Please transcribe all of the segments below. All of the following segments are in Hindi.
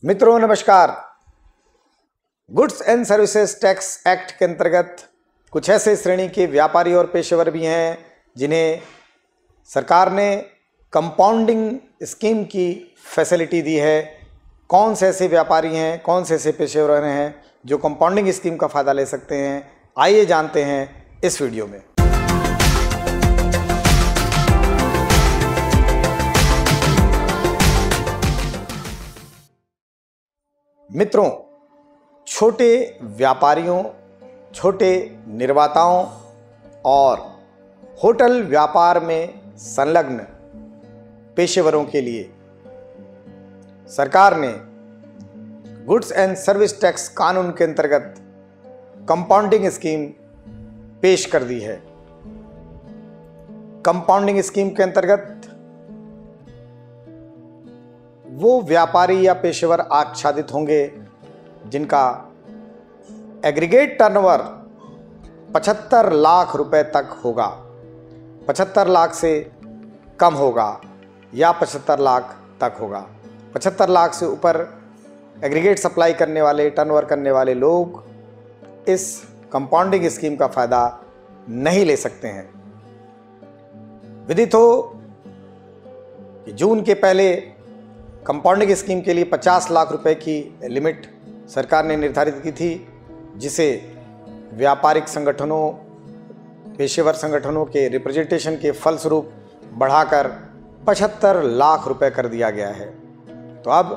मित्रों नमस्कार। Goods and services tax act के अंतर्गत कुछ ऐसे श्रेणी के व्यापारी और पेशेवर भी हैं जिन्हें सरकार ने कंपाउंडिंग स्कीम की फैसिलिटी दी है। कौन से ऐसे व्यापारी हैं, कौन से ऐसे पेशेवर हैं जो कंपाउंडिंग स्कीम का फ़ायदा ले सकते हैं, आइए जानते हैं इस वीडियो में। मित्रों, छोटे व्यापारियों, छोटे निर्माताओं और होटल व्यापार में संलग्न पेशेवरों के लिए सरकार ने गुड्स एंड सर्विस टैक्स कानून के अंतर्गत कंपाउंडिंग स्कीम पेश कर दी है। कंपाउंडिंग स्कीम के अंतर्गत वो व्यापारी या पेशेवर आच्छादित होंगे जिनका एग्रीगेट टर्नओवर 75 लाख रुपए तक होगा, 75 लाख से कम होगा या 75 लाख तक होगा। 75 लाख से ऊपर एग्रीगेट सप्लाई करने वाले, टर्नओवर करने वाले लोग इस कंपाउंडिंग स्कीम का फ़ायदा नहीं ले सकते हैं। विदित हो कि जून के पहले कंपाउंडिंग स्कीम के लिए 50 लाख रुपए की लिमिट सरकार ने निर्धारित की थी, जिसे व्यापारिक संगठनों, पेशेवर संगठनों के रिप्रेजेंटेशन के फलस्वरूप बढ़ाकर 75 लाख रुपए कर दिया गया है। तो अब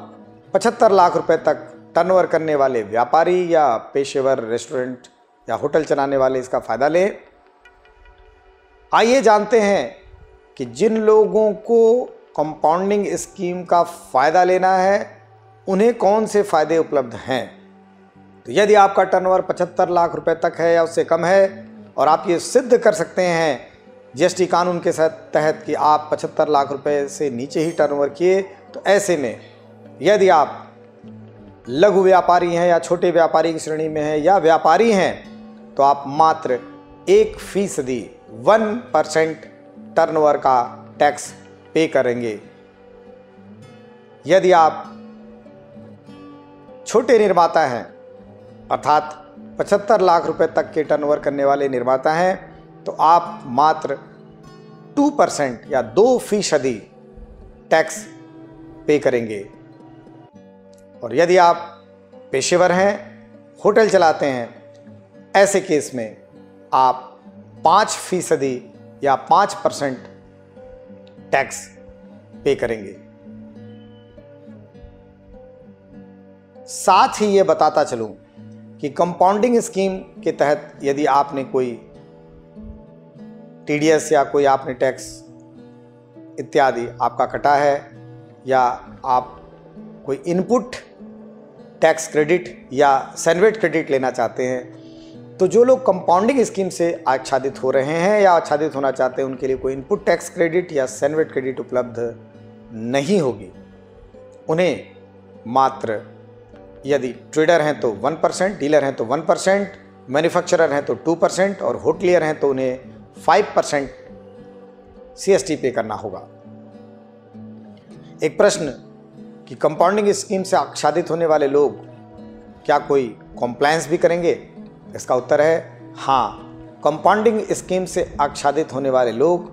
75 लाख रुपए तक टर्नओवर करने वाले व्यापारी या पेशेवर, रेस्टोरेंट या होटल चलाने वाले इसका फ़ायदा लें। आइए जानते हैं कि जिन लोगों को कंपाउंडिंग स्कीम का फ़ायदा लेना है उन्हें कौन से फ़ायदे उपलब्ध हैं। तो यदि आपका टर्नओवर 75 लाख रुपए तक है या उससे कम है और आप ये सिद्ध कर सकते हैं जीएसटी कानून के तहत कि आप 75 लाख रुपए से नीचे ही टर्नओवर किए, तो ऐसे में यदि आप लघु व्यापारी हैं या छोटे व्यापारी की श्रेणी में हैं या व्यापारी हैं तो आप मात्र 1% 1% टर्नओवर का टैक्स पे करेंगे। यदि आप छोटे निर्माता हैं अर्थात 75 लाख रुपए तक के टर्नओवर करने वाले निर्माता हैं तो आप मात्र 2% या 2% टैक्स पे करेंगे। और यदि आप पेशेवर हैं, होटल चलाते हैं, ऐसे केस में आप 5% या 5% टैक्स पे करेंगे। साथ ही ये बताता चलूं कि कंपाउंडिंग स्कीम के तहत यदि आपने कोई टीडीएस या कोई आपने टैक्स इत्यादि आपका कटा है या आप कोई इनपुट टैक्स क्रेडिट या सैनवेट क्रेडिट लेना चाहते हैं, तो जो लोग कंपाउंडिंग स्कीम से आच्छादित हो रहे हैं या आच्छादित होना चाहते हैं उनके लिए कोई इनपुट टैक्स क्रेडिट या सैनवेट क्रेडिट उपलब्ध नहीं होगी। उन्हें मात्र यदि ट्रेडर हैं तो 1%, डीलर हैं तो 1%, मैन्युफैक्चरर हैं तो 2% और होटलियर हैं तो उन्हें 5% CST पे करना होगा। एक प्रश्न कि कंपाउंडिंग स्कीम से आच्छादित होने वाले लोग क्या कोई कॉम्प्लायंस भी करेंगे? इसका उत्तर है हाँ। कंपाउंडिंग स्कीम से आच्छादित होने वाले लोग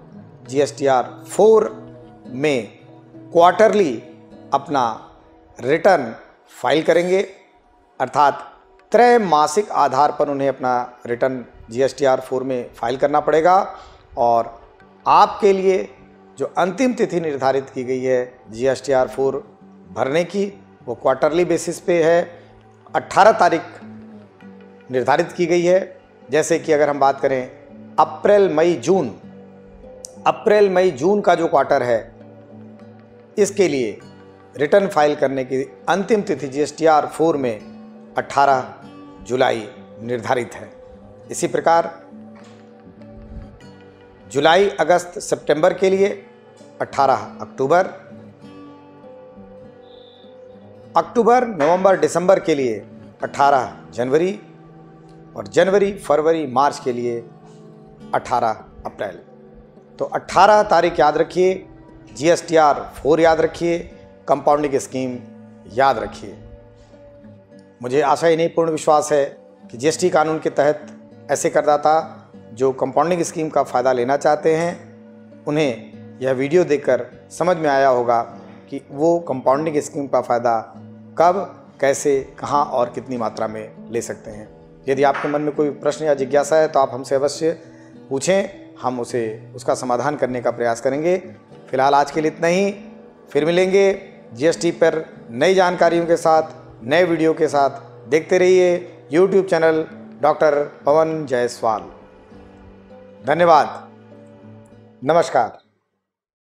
GSTR 4 में क्वार्टरली अपना रिटर्न फाइल करेंगे, अर्थात त्रैमासिक आधार पर उन्हें अपना रिटर्न GSTR 4 में फाइल करना पड़ेगा। और आपके लिए जो अंतिम तिथि निर्धारित की गई है GSTR 4 भरने की, वो क्वार्टरली बेसिस पे है। 18 तारीख निर्धारित की गई है। जैसे कि अगर हम बात करें अप्रैल मई जून का जो क्वार्टर है, इसके लिए रिटर्न फाइल करने की अंतिम तिथि GSTR 4 में 18 जुलाई निर्धारित है। इसी प्रकार जुलाई, अगस्त, सितंबर के लिए 18 अक्टूबर, नवंबर, दिसंबर के लिए 18 जनवरी और जनवरी, फरवरी, मार्च के लिए 18 अप्रैल। तो 18 तारीख याद रखिए, GSTR 4 याद रखिए, कंपाउंडिंग स्कीम याद रखिए। मुझे आशा ही नहीं पूर्ण विश्वास है कि जीएसटी कानून के तहत ऐसे करदाता जो कंपाउंडिंग स्कीम का फ़ायदा लेना चाहते हैं, उन्हें यह वीडियो देखकर समझ में आया होगा कि वो कंपाउंडिंग स्कीम का फ़ायदा कब, कैसे, कहाँ और कितनी मात्रा में ले सकते हैं। यदि आपके मन में कोई प्रश्न या जिज्ञासा है तो आप हमसे अवश्य पूछें, हम उसका समाधान करने का प्रयास करेंगे। फिलहाल आज के लिए इतना ही। फिर मिलेंगे जीएसटी पर नई जानकारियों के साथ, नए वीडियो के साथ। देखते रहिए YouTube channel doctor Pawan Jaiswal. धन्यवाद। नमस्कार।